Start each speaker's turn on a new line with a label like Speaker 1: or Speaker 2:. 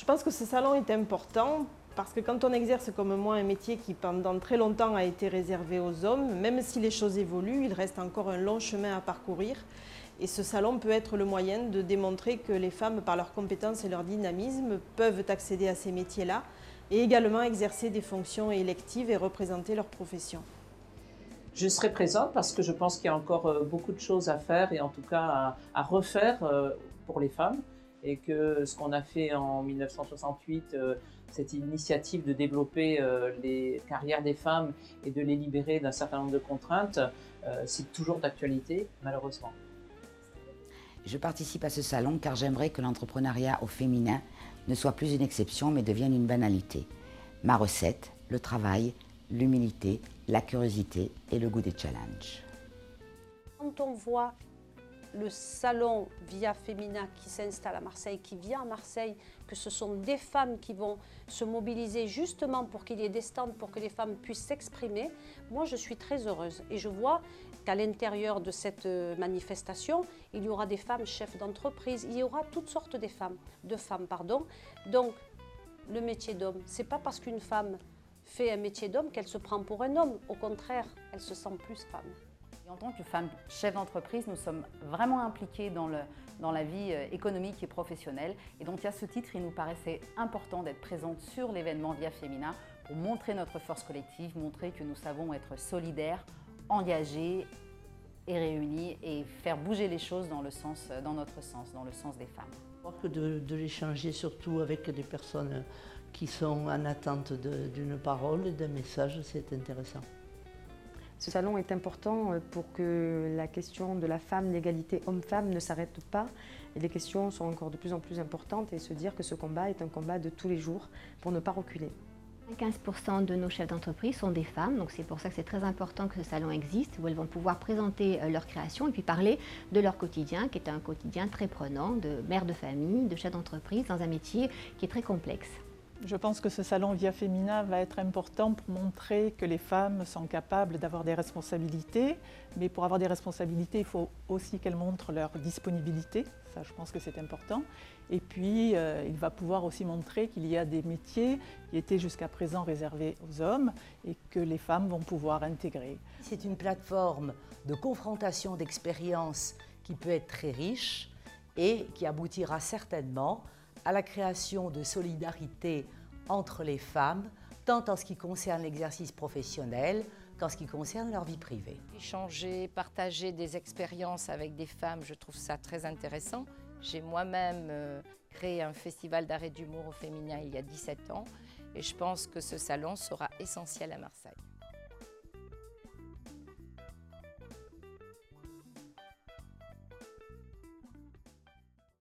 Speaker 1: pense que ce salon est important parce que quand on exerce comme moi un métier qui pendant très longtemps a été réservé aux hommes, même si les choses évoluent, il reste encore un long chemin à parcourir. Et ce salon peut être le moyen de démontrer que les femmes, par leurs compétences et leur dynamisme, peuvent accéder à ces métiers-là et également exercer des fonctions électives et représenter leur profession.
Speaker 2: Je serai présente parce que je pense qu'il y a encore beaucoup de choses à faire et en tout cas à refaire pour les femmes, et que ce qu'on a fait en 1968, cette initiative de développer les carrières des femmes et de les libérer d'un certain nombre de contraintes, c'est toujours d'actualité, malheureusement.
Speaker 3: Je participe à ce salon car j'aimerais que l'entrepreneuriat au féminin ne soit plus une exception mais devienne une banalité. Ma recette, le travail, l'humilité, la curiosité et le goût des challenges.
Speaker 4: Quand on voit le salon Via Femina qui s'installe à Marseille, qui vient à Marseille, que ce sont des femmes qui vont se mobiliser justement pour qu'il y ait des stands, pour que les femmes puissent s'exprimer, moi je suis très heureuse. Et je vois qu'à l'intérieur de cette manifestation, il y aura des femmes chefs d'entreprise, il y aura toutes sortes de femmes. Donc le métier d'homme, c'est pas parce qu'une femme fait un métier d'homme qu'elle se prend pour un homme. Au contraire, elle se sent plus femme.
Speaker 5: En tant que femme chef d'entreprise, nous sommes vraiment impliquées dans la vie économique et professionnelle. Et donc à ce titre, il nous paraissait important d'être présente sur l'événement Via Femina pour montrer notre force collective, montrer que nous savons être solidaires, engagés et réunis et faire bouger les choses dans notre sens, dans le sens des femmes.
Speaker 6: Je crois que de l'échanger surtout avec des personnes qui sont en attente d'une parole, d'un message, c'est intéressant.
Speaker 7: Ce salon est important pour que la question de la femme, l'égalité homme-femme ne s'arrête pas. Et les questions sont encore de plus en plus importantes et se dire que ce combat est un combat de tous les jours pour ne pas reculer.
Speaker 8: 15% de nos chefs d'entreprise sont des femmes, donc c'est pour ça que c'est très important que ce salon existe, où elles vont pouvoir présenter leur création et puis parler de leur quotidien, qui est un quotidien très prenant, de mère de famille, de chef d'entreprise, dans un métier qui est très complexe.
Speaker 9: Je pense que ce salon Via Femina va être important pour montrer que les femmes sont capables d'avoir des responsabilités, mais pour avoir des responsabilités, il faut aussi qu'elles montrent leur disponibilité, ça je pense que c'est important. Et puis il va pouvoir aussi montrer qu'il y a des métiers qui étaient jusqu'à présent réservés aux hommes et que les femmes vont pouvoir intégrer.
Speaker 10: C'est une plateforme de confrontation d'expériences qui peut être très riche et qui aboutira certainement à la création de solidarité entre les femmes, tant en ce qui concerne l'exercice professionnel qu'en ce qui concerne leur vie privée.
Speaker 11: Échanger, partager des expériences avec des femmes, je trouve ça très intéressant. J'ai moi-même créé un festival d'arrêt d'humour au féminin il y a 17 ans et je pense que ce salon sera essentiel à Marseille.